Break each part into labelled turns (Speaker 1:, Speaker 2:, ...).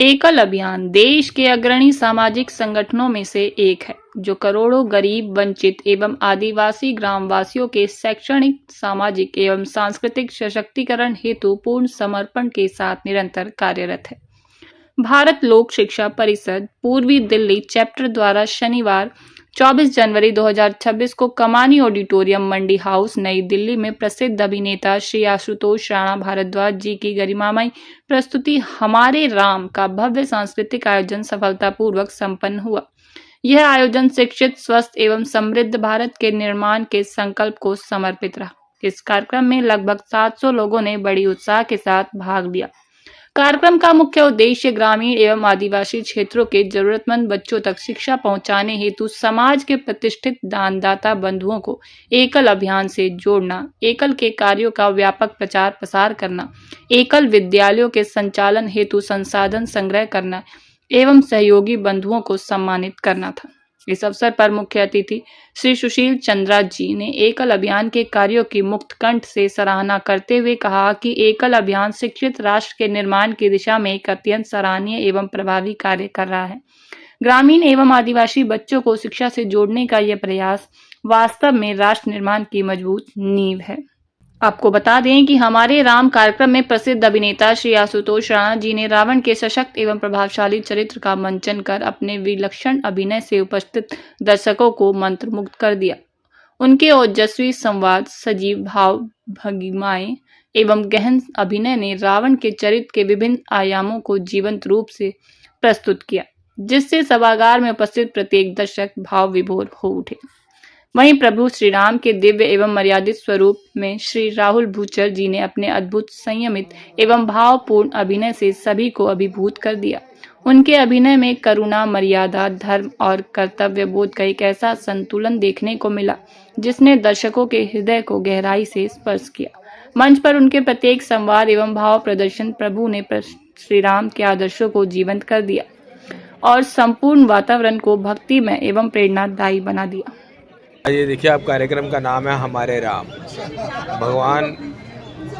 Speaker 1: एकल अभियान देश के अग्रणी सामाजिक संगठनों में से एक है जो करोड़ों गरीब, वंचित एवं आदिवासी ग्रामवासियों के शैक्षणिक, सामाजिक एवं सांस्कृतिक सशक्तिकरण हेतु पूर्ण समर्पण के साथ निरंतर कार्यरत है। भारत लोक शिक्षा परिषद पूर्वी दिल्ली चैप्टर द्वारा शनिवार 24 जनवरी 2026 को कमानी ऑडिटोरियम, मंडी हाउस, नई दिल्ली में प्रसिद्ध अभिनेता श्री आशुतोष राणा भारद्वाज जी की गरिमामयी प्रस्तुति हमारे राम का भव्य सांस्कृतिक आयोजन सफलतापूर्वक संपन्न हुआ। यह आयोजन शिक्षित, स्वस्थ एवं समृद्ध भारत के निर्माण के संकल्प को समर्पित रहा। इस कार्यक्रम में लगभग 700 लोगों ने बड़ी उत्साह के साथ भाग लिया। कार्यक्रम का मुख्य उद्देश्य ग्रामीण एवं आदिवासी क्षेत्रों के जरूरतमंद बच्चों तक शिक्षा पहुंचाने हेतु समाज के प्रतिष्ठित दानदाता बंधुओं को एकल अभियान से जोड़ना, एकल के कार्यों का व्यापक प्रचार प्रसार करना, एकल विद्यालयों के संचालन हेतु संसाधन संग्रह करना एवं सहयोगी बंधुओं को सम्मानित करना था। इस अवसर पर मुख्य अतिथि श्री सुशील चंद्रा जी ने एकल अभियान के कार्यों की मुक्त कंठ से सराहना करते हुए कहा कि एकल अभियान शिक्षित राष्ट्र के निर्माण की दिशा में एक अत्यंत सराहनीय एवं प्रभावी कार्य कर रहा है। ग्रामीण एवं आदिवासी बच्चों को शिक्षा से जोड़ने का यह प्रयास वास्तव में राष्ट्र निर्माण की मजबूत नींव है। आपको बता दें कि हमारे राम कार्यक्रम में प्रसिद्ध अभिनेता श्री आशुतोष राणा जी ने रावण के सशक्त एवं प्रभावशाली चरित्र का मंचन कर अपने विलक्षण अभिनय से उपस्थित दर्शकों को मंत्रमुग्ध कर दिया। उनके ओजस्वी संवाद, सजीव भाव भंगिमाएं एवं गहन अभिनय ने रावण के चरित्र के विभिन्न आयामों को जीवंत रूप से प्रस्तुत किया, जिससे सभागार में उपस्थित प्रत्येक दर्शक भाव विभोर हो उठे। वहीं प्रभु श्री राम के दिव्य एवं मर्यादित स्वरूप में श्री राहुल भूचर जी ने अपने अद्भुत, संयमित एवं भावपूर्ण अभिनय से सभी को अभिभूत कर दिया। उनके अभिनय में करुणा, मर्यादा, धर्म और कर्तव्य बोध का एक ऐसा संतुलन देखने को मिला जिसने दर्शकों के हृदय को गहराई से स्पर्श किया। मंच पर उनके प्रत्येक संवाद एवं भाव प्रदर्शन प्रभु ने श्री राम के आदर्शों को जीवंत कर दिया और संपूर्ण वातावरण को भक्तिमय एवं प्रेरणादायी बना दिया।
Speaker 2: ये देखिए, आप कार्यक्रम का नाम है हमारे राम। भगवान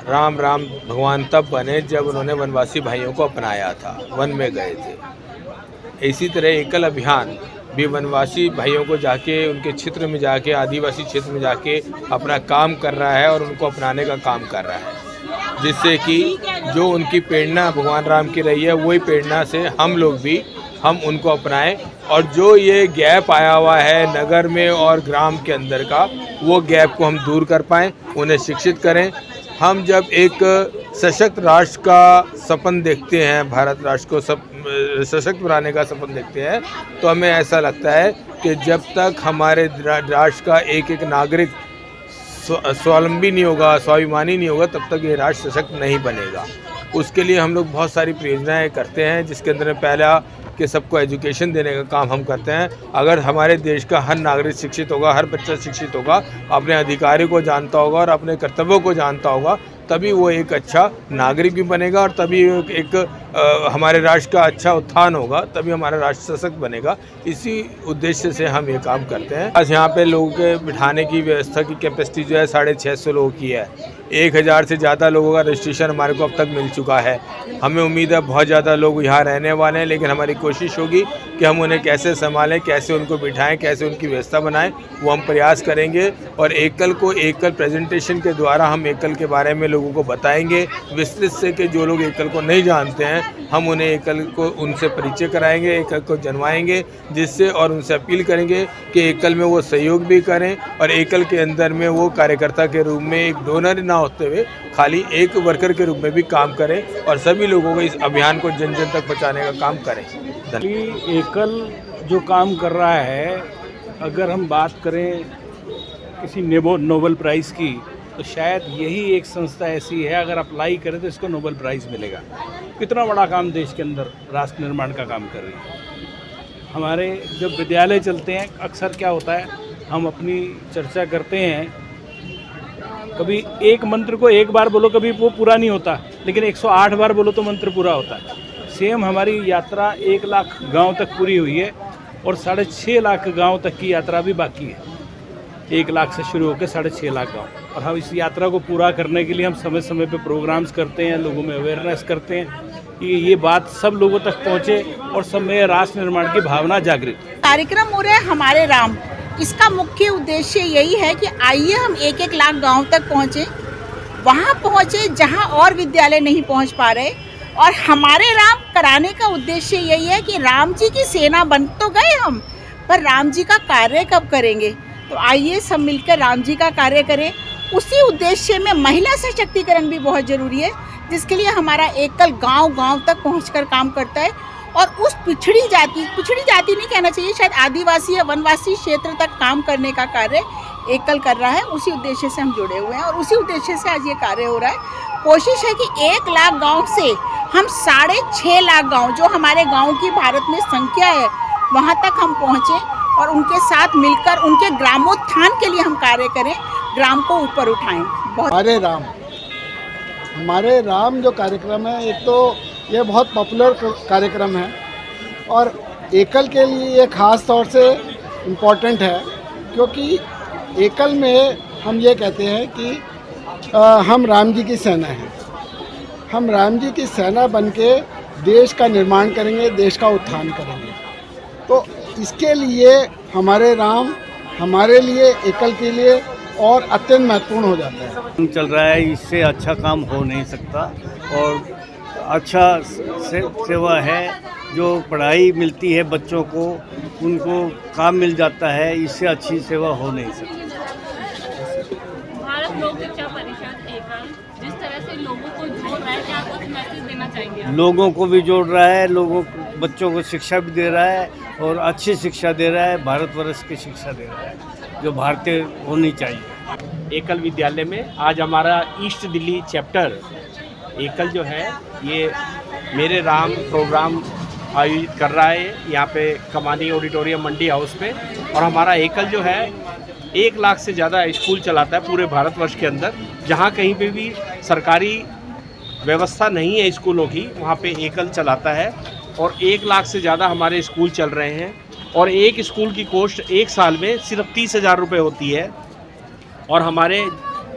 Speaker 2: राम भगवान तब बने जब उन्होंने वनवासी भाइयों को अपनाया था, वन में गए थे। इसी तरह एकल अभियान भी वनवासी भाइयों को जाके उनके क्षेत्र में जाके, आदिवासी क्षेत्र में जाके अपना काम कर रहा है और उनको अपनाने का काम कर रहा है, जिससे कि जो उनकी प्रेरणा भगवान राम की रही है वही प्रेरणा से हम उनको अपनाएं और जो ये गैप आया हुआ है नगर में और ग्राम के अंदर का, वो गैप को हम दूर कर पाएँ, उन्हें शिक्षित करें। हम जब एक सशक्त राष्ट्र का सपन देखते हैं, भारत राष्ट्र को सशक्त बनाने का सपन देखते हैं, तो हमें ऐसा लगता है कि जब तक हमारे राष्ट्र का एक एक नागरिक स्वावलंबी नहीं होगा, स्वाभिमानी नहीं होगा, तब तक ये राष्ट्र सशक्त नहीं बनेगा। उसके लिए हम लोग बहुत सारी परियोजनाएँ करते हैं, जिसके अंदर पहला कि सबको एजुकेशन देने का काम हम करते हैं। अगर हमारे देश का हर नागरिक शिक्षित होगा, हर बच्चा शिक्षित होगा, अपने अधिकारों को जानता होगा और अपने कर्तव्यों को जानता होगा, तभी वो एक अच्छा नागरिक भी बनेगा और तभी हमारे राष्ट्र का अच्छा उत्थान होगा, तभी हमारा राष्ट्र सशक्त बनेगा। इसी उद्देश्य से हम ये काम करते हैं। आज यहाँ पे लोगों के बिठाने की व्यवस्था की कैपेसिटी जो है 650 लोगों की है। 1000 से ज़्यादा लोगों का रजिस्ट्रेशन हमारे को अब तक मिल चुका है। हमें उम्मीद है बहुत ज़्यादा लोग यहाँ रहने वाले हैं, लेकिन हमारी कोशिश होगी कि हम उन्हें कैसे संभालें, कैसे उनको बिठाएं, कैसे उनकी व्यवस्था बनाएं, वो हम प्रयास करेंगे। और एकल प्रेजेंटेशन के द्वारा हम एकल के बारे में लोगों को बताएंगे विस्तृत से, कि जो लोग एकल को नहीं जानते हैं हम उन्हें एकल को उनसे परिचय कराएंगे, एकल को जनवाएंगे, जिससे और उनसे अपील करेंगे कि एकल में वो सहयोग भी करें और एकल के अंदर में वो कार्यकर्ता के रूप में एक डोनर ना होते हुए खाली एक वर्कर के रूप में भी काम करें और सभी लोगों को इस अभियान को जन जन तक पहुँचाने का काम करें।
Speaker 3: एकल जो काम कर रहा है, अगर हम बात करें किसी नोबेल प्राइज़ की, तो शायद यही एक संस्था ऐसी है, अगर अप्लाई करें तो इसको नोबेल प्राइज़ मिलेगा। कितना बड़ा काम देश के अंदर राष्ट्र निर्माण का काम कर रही है। हमारे जब विद्यालय चलते हैं, अक्सर क्या होता है, हम अपनी चर्चा करते हैं, कभी एक मंत्र को एक बार बोलो कभी वो पूरा नहीं होता, लेकिन 108 बार बोलो तो मंत्र पूरा होता है। सेम हमारी यात्रा 1 लाख गांव तक पूरी हुई है और 6.5 लाख गांव तक की यात्रा भी बाकी है। 1 लाख से शुरू होकर 6.5 लाख गाँव, और हम इस यात्रा को पूरा करने के लिए हम समय समय पे प्रोग्राम्स करते हैं, लोगों में अवेयरनेस करते हैं। कि ये बात सब लोगों तक पहुँचे और सब में राष्ट्र निर्माण की भावना जागृत।
Speaker 4: कार्यक्रम हो रहा है हमारे राम, इसका मुख्य उद्देश्य यही है कि आइए हम 1-1 लाख गांव तक पहुँचे, वहाँ पहुँचे जहाँ और विद्यालय नहीं पहुँच पा रहे। और हमारे राम कराने का उद्देश्य यही है कि राम जी की सेना बन तो गए हम, पर राम जी का कार्य कब करेंगे। तो आइए सब मिलकर राम जी का कार्य करें। उसी उद्देश्य में महिला सशक्तिकरण भी बहुत ज़रूरी है, जिसके लिए हमारा एकल गांव-गांव तक पहुंचकर काम करता है। और उस पिछड़ी जाति नहीं कहना चाहिए, शायद आदिवासी या वनवासी क्षेत्र तक काम करने का कार्य एकल कर रहा है। उसी उद्देश्य से हम जुड़े हुए हैं और उसी उद्देश्य से आज ये कार्य हो रहा है। कोशिश है कि 1 लाख गांव से हम 6.5 लाख गांव, जो हमारे गांव की भारत में संख्या है, वहां तक हम पहुंचें और उनके साथ मिलकर उनके ग्रामोत्थान के लिए हम कार्य करें, ग्राम को ऊपर उठाएं।
Speaker 5: हमारे राम जो कार्यक्रम है, एक तो ये बहुत पॉपुलर कार्यक्रम है और एकल के लिए ये ख़ास तौर से इम्पोर्टेंट है, क्योंकि एकल में हम ये कहते हैं कि हम राम जी की सेना हैं। हम राम जी की सेना बनके देश का निर्माण करेंगे, देश का उत्थान करेंगे। तो इसके लिए हमारे राम हमारे लिए, एकल के लिए और अत्यंत महत्वपूर्ण हो जाता है।
Speaker 6: चल रहा है, इससे अच्छा काम हो नहीं सकता और अच्छा सेवा है। जो पढ़ाई मिलती है बच्चों को, उनको काम मिल जाता है, इससे अच्छी सेवा हो नहीं सकती।
Speaker 1: भारत लोक शिक्षा परिषद एकल जिस तरह से लोगों को जोड़ रहा है, क्या कुछ मैसेज देना चाहेंगे आप?
Speaker 6: लोगों को भी जोड़ रहा है, बच्चों को शिक्षा भी दे रहा है और अच्छी शिक्षा दे रहा है, भारतवर्ष की शिक्षा दे रहा है, जो भारतीय होनी चाहिए।
Speaker 3: एकल विद्यालय में आज हमारा ईस्ट दिल्ली चैप्टर एकल जो है, ये मेरे राम प्रोग्राम आयोजित कर रहा है यहाँ पे कमानी ऑडिटोरियम मंडी हाउस पे। और हमारा एकल जो है 1 लाख से ज़्यादा स्कूल चलाता है पूरे भारतवर्ष के अंदर। जहाँ कहीं पे भी सरकारी व्यवस्था नहीं है स्कूलों की, वहाँ पे एकल चलाता है और 1 लाख से ज़्यादा हमारे स्कूल चल रहे हैं। और एक स्कूल की कॉस्ट 1 साल में सिर्फ 30,000 रुपये होती है और हमारे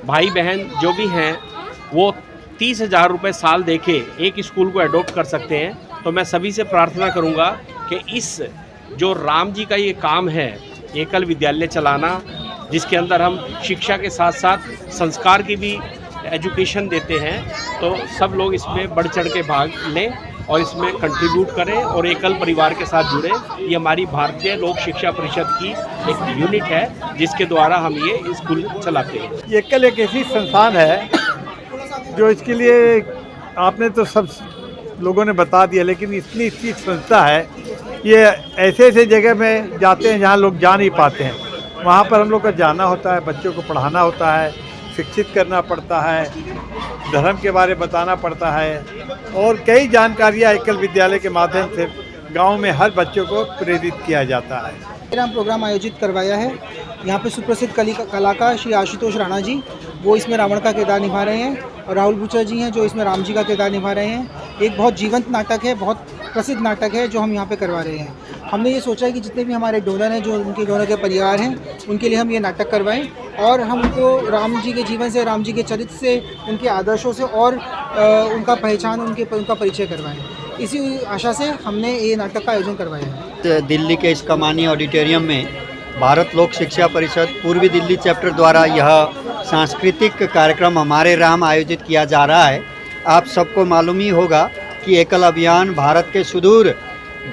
Speaker 3: भाई बहन जो भी हैं वो 30,000 रुपये साल देके एक स्कूल को एडॉप्ट कर सकते हैं। तो मैं सभी से प्रार्थना करूंगा कि इस जो राम जी का ये काम है, एकल विद्यालय चलाना, जिसके अंदर हम शिक्षा के साथ साथ संस्कार की भी एजुकेशन देते हैं, तो सब लोग इसमें बढ़ चढ़ के भाग लें और इसमें कंट्रीब्यूट करें और एकल परिवार के साथ जुड़े। ये हमारी भारतीय लोक शिक्षा परिषद की एक यूनिट है जिसके द्वारा हम ये स्कूल चलाते हैं।
Speaker 7: एकल एक ऐसी संस्थान है जो इसके लिए आपने तो सब लोगों ने बता दिया, लेकिन इतनी अच्छी संस्था है। ये ऐसे ऐसे जगह में जाते हैं जहाँ लोग जा नहीं पाते हैं, वहाँ पर हम लोग का जाना होता है, बच्चों को पढ़ाना होता है, शिक्षित करना पड़ता है, धर्म के बारे में बताना पड़ता है और कई जानकारियाँ एकल विद्यालय के माध्यम से गांव में हर बच्चों को प्रेरित किया जाता है।
Speaker 8: राम प्रोग्राम आयोजित करवाया है। यहाँ पे सुप्रसिद्ध कलाकार श्री आशुतोष राणा जी, वो इसमें रावण का किरदार निभा रहे हैं और राहुल बूचर जी हैं जो इसमें राम जी का किरदार निभा रहे हैं। एक बहुत जीवंत नाटक है, बहुत प्रसिद्ध नाटक है जो हम यहाँ पे करवा रहे हैं। हमने ये सोचा है कि जितने भी हमारे डोनर हैं, जो उनके डोनर के परिवार हैं, उनके लिए हम ये नाटक करवाएं और हम उनको राम जी के जीवन से, राम जी के चरित्र से, उनके आदर्शों से और उनका पहचान, उनका परिचय करवाएं। इसी आशा से हमने ये नाटक का आयोजन करवाया है।
Speaker 9: दिल्ली के इस कमानी ऑडिटोरियम में भारत लोक शिक्षा परिषद पूर्वी दिल्ली चैप्टर द्वारा यह सांस्कृतिक कार्यक्रम हमारे राम आयोजित किया जा रहा है। आप सबको मालूम ही होगा कि एकल अभियान भारत के सुदूर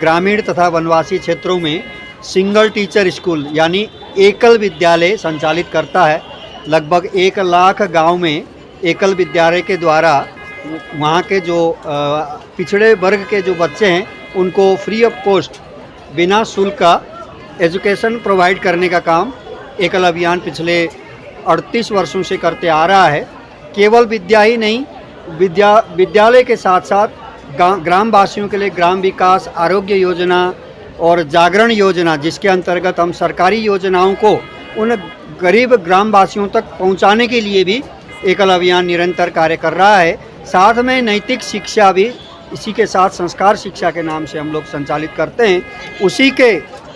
Speaker 9: ग्रामीण तथा वनवासी क्षेत्रों में सिंगल टीचर स्कूल यानी एकल विद्यालय संचालित करता है। लगभग 1 लाख गांव में एकल विद्यालय के द्वारा वहाँ के जो पिछड़े वर्ग के जो बच्चे हैं उनको फ्री ऑफ कॉस्ट, बिना शुल्क का एजुकेशन प्रोवाइड करने का काम एकल अभियान पिछले 38 वर्षों से करते आ रहा है। केवल विद्या ही नहीं, विद्यालय के साथ साथ ग्रामवासियों के लिए ग्राम विकास, आरोग्य योजना और जागरण योजना, जिसके अंतर्गत हम सरकारी योजनाओं को उन गरीब ग्रामवासियों तक पहुंचाने के लिए भी एकल अभियान निरंतर कार्य कर रहा है। साथ में नैतिक शिक्षा भी इसी के साथ संस्कार शिक्षा के नाम से हम लोग संचालित करते हैं।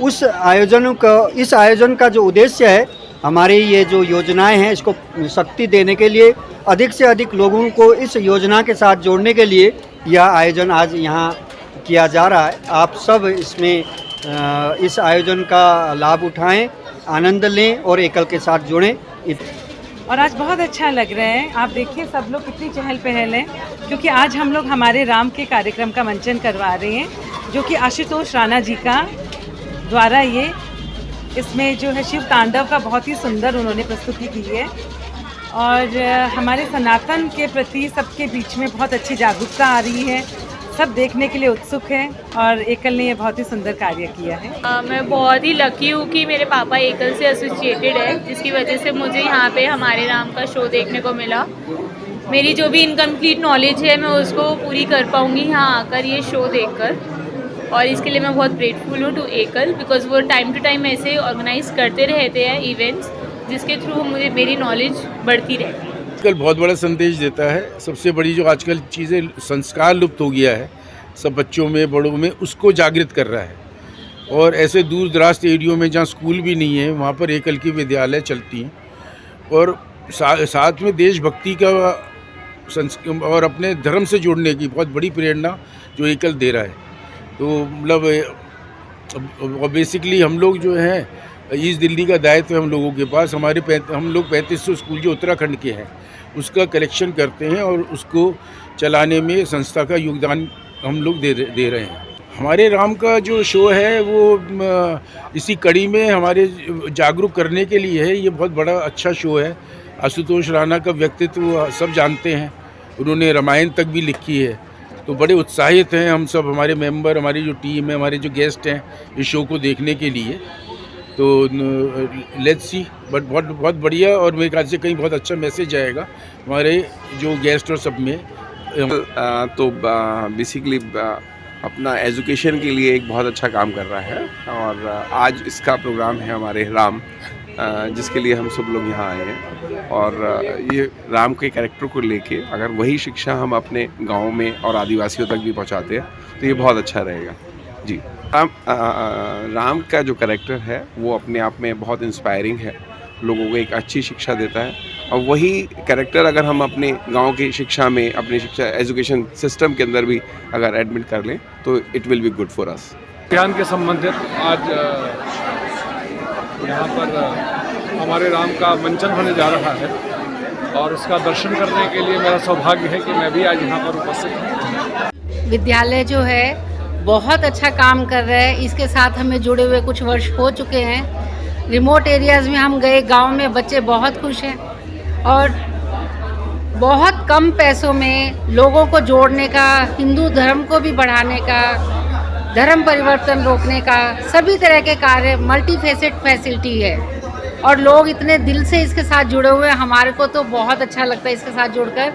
Speaker 9: इस आयोजन का जो उद्देश्य है, हमारी ये जो योजनाएं हैं इसको शक्ति देने के लिए, अधिक से अधिक लोगों को इस योजना के साथ जोड़ने के लिए यह आयोजन आज यहाँ किया जा रहा है। आप सब इसमें इस आयोजन का लाभ उठाएं, आनंद लें और एकल के साथ जुड़ें।
Speaker 10: और आज बहुत अच्छा लग रहा है। आप देखिए सब लोग कितनी चहल पहल है, क्योंकि आज हम लोग हमारे राम के कार्यक्रम का मंचन करवा रहे हैं, जो कि आशुतोष राणा जी का द्वारा ये इसमें जो है शिव तांडव का बहुत ही सुंदर उन्होंने प्रस्तुति की है। और हमारे सनातन के प्रति सबके बीच में बहुत अच्छी जागरूकता आ रही है, सब देखने के लिए उत्सुक हैं और एकल ने ये बहुत ही सुंदर कार्य किया है।
Speaker 11: मैं बहुत ही लकी हूँ कि मेरे पापा एकल से एसोसिएटेड है, जिसकी वजह से मुझे यहाँ पे हमारे राम का शो देखने को मिला। मेरी जो भी इनकम्प्लीट नॉलेज है मैं उसको पूरी कर पाऊँगी यहाँ आकर ये शो देखकर, और इसके लिए मैं बहुत ग्रेटफुल हूँ टू एकल, बिकॉज वो टाइम टू टाइम ऐसे ऑर्गेनाइज करते रहते हैं इवेंट्स, जिसके थ्रू मुझे मेरी नॉलेज बढ़ती रहती है।
Speaker 12: आजकल बहुत बड़ा संदेश देता है। सबसे बड़ी जो आजकल चीज़ें संस्कार लुप्त हो गया है सब बच्चों में बड़ों में, उसको जागृत कर रहा है। और ऐसे दूर दराज एरियो में जहाँ स्कूल भी नहीं है वहाँ पर एकल की विद्यालय चलती हैं, और साथ में देशभक्ति का और अपने धर्म से जुड़ने की बहुत बड़ी प्रेरणा जो एकल दे रहा है। तो मतलब बेसिकली हम लोग जो हैं ईस्ट दिल्ली का दायित्व है हम लोगों के पास। हम लोग 3500 स्कूल जो उत्तराखंड के हैं उसका कलेक्शन करते हैं और उसको चलाने में संस्था का योगदान हम लोग दे रहे हैं। हमारे राम का जो शो है वो इसी कड़ी में हमारे जागरूक करने के लिए है। ये बहुत बड़ा अच्छा शो है। आशुतोष राणा का व्यक्तित्व सब जानते हैं, उन्होंने रामायण तक भी लिखी है, तो बड़े उत्साहित हैं हम सब, हमारे मेंबर, हमारी जो टीम है, हमारे जो गेस्ट हैं इस शो को देखने के लिए। तो लेट्स सी, बट बहुत बढ़िया, और मेरे ख्याल से कहीं बहुत अच्छा मैसेज आएगा हमारे जो गेस्ट और सब में।
Speaker 13: तो बेसिकली अपना एजुकेशन के लिए एक बहुत अच्छा काम कर रहा है, और आज इसका प्रोग्राम है हमारे राम, जिसके लिए हम सब लोग यहाँ आए हैं। और ये राम के कैरेक्टर को लेके अगर वही शिक्षा हम अपने गाँव में और आदिवासियों तक भी पहुँचाते हैं तो ये बहुत अच्छा रहेगा जी। राम का जो कैरेक्टर है वो अपने आप में बहुत इंस्पायरिंग है, लोगों को एक अच्छी शिक्षा देता है, और वही कैरेक्टर अगर हम अपने गांव की शिक्षा में, अपनी शिक्षा एजुकेशन सिस्टम के अंदर भी अगर एडमिट कर लें तो it will be good for us.
Speaker 3: ज्ञान के संबंधित आज यहाँ पर हमारे राम का मंचन होने जा रहा है, और उसका दर्शन करने के लिए मेरा सौभाग्य है कि मैं भी आज यहाँ पर उपस्थित हूँ।
Speaker 14: विद्यालय जो है बहुत अच्छा काम कर रहा है। इसके साथ हमें जुड़े हुए कुछ वर्ष हो चुके हैं। रिमोट एरियाज़ में हम गए, गांव में बच्चे बहुत खुश हैं, और बहुत कम पैसों में लोगों को जोड़ने का, हिंदू धर्म को भी बढ़ाने का, धर्म परिवर्तन रोकने का, सभी तरह के कार्य, मल्टीफेसेट फैसिलिटी है, और लोग इतने दिल से इसके साथ जुड़े हुए हैं। हमारे को तो बहुत अच्छा लगता है इसके साथ जुड़कर।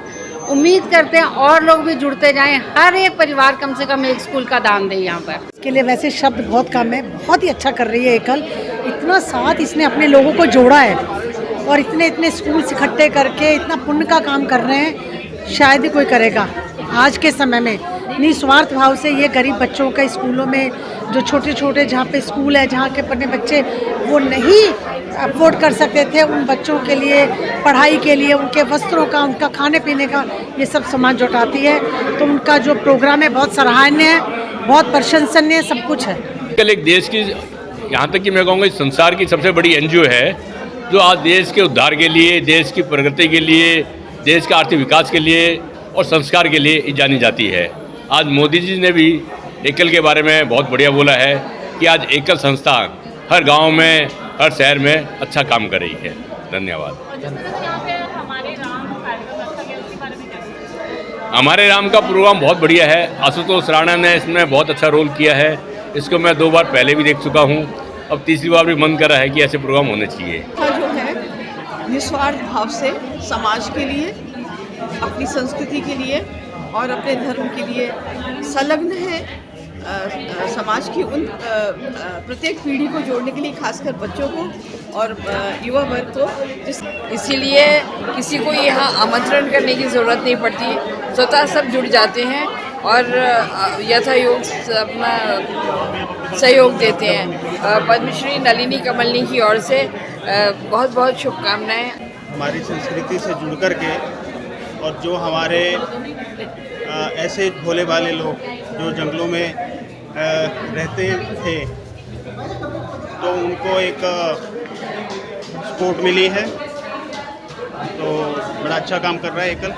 Speaker 14: उम्मीद करते हैं और लोग भी जुड़ते जाएं, हर एक परिवार कम से कम एक स्कूल का दान दे यहाँ पर।
Speaker 15: इसके लिए वैसे शब्द बहुत कम है, बहुत ही अच्छा कर रही है एकल। इतना साथ इसने अपने लोगों को जोड़ा है, और इतने स्कूल इकट्ठे करके इतना पुण्य का काम कर रहे हैं, शायद ही कोई करेगा आज के समय में। निस्वार्थ भाव से ये गरीब बच्चों के स्कूलों में, जो छोटे छोटे जहाँ पे स्कूल है, जहाँ के पढ़ने बच्चे वो नहीं अफोर्ड कर सकते थे, उन बच्चों के लिए पढ़ाई के लिए, उनके वस्त्रों का, उनका खाने पीने का, ये सब सामान जुटाती है। तो उनका जो प्रोग्राम है बहुत सराहनीय है, बहुत प्रशंसनीय सब कुछ है।
Speaker 16: कल एक देश की, यहाँ तक कि मैं कहूँगा संसार की सबसे बड़ी एनजीओ है, जो आज देश के उद्धार के लिए, देश की प्रगति के लिए, देश के आर्थिक विकास के लिए और संस्कार के लिए जानी जाती है। आज मोदी जी ने भी एकल के बारे में बहुत बढ़िया बोला है कि आज एकल संस्था हर गांव में, हर शहर में अच्छा काम कर रही है। धन्यवाद। हमारे राम का प्रोग्राम बहुत बढ़िया है। आशुतोष राणा ने इसमें बहुत अच्छा रोल किया है। इसको मैं 2 बार पहले भी देख चुका हूँ, अब तीसरी बार भी मन कर रहा है कि ऐसे प्रोग्राम होने चाहिए।
Speaker 17: जो है निस्वार्थ भाव से समाज के लिए, अपनी संस्कृति के लिए और अपने धर्म के लिए संलग्न है। समाज की उन प्रत्येक पीढ़ी को जोड़ने के लिए, खासकर बच्चों को और युवा वर्ग को।
Speaker 18: इसीलिए किसी को यहाँ आमंत्रण करने की ज़रूरत नहीं पड़ती, स्वतः सब जुड़ जाते हैं और यथायोग अपना सहयोग देते हैं। पद्मश्री नलिनी कमलनी की ओर से बहुत बहुत शुभकामनाएं।
Speaker 19: हमारी संस्कृति से जुड़ कर के, और जो हमारे ऐसे भोले भाले लोग जो जंगलों में रहते थे, तो उनको एक सपोर्ट मिली है। तो बड़ा अच्छा काम कर रहा है एकल।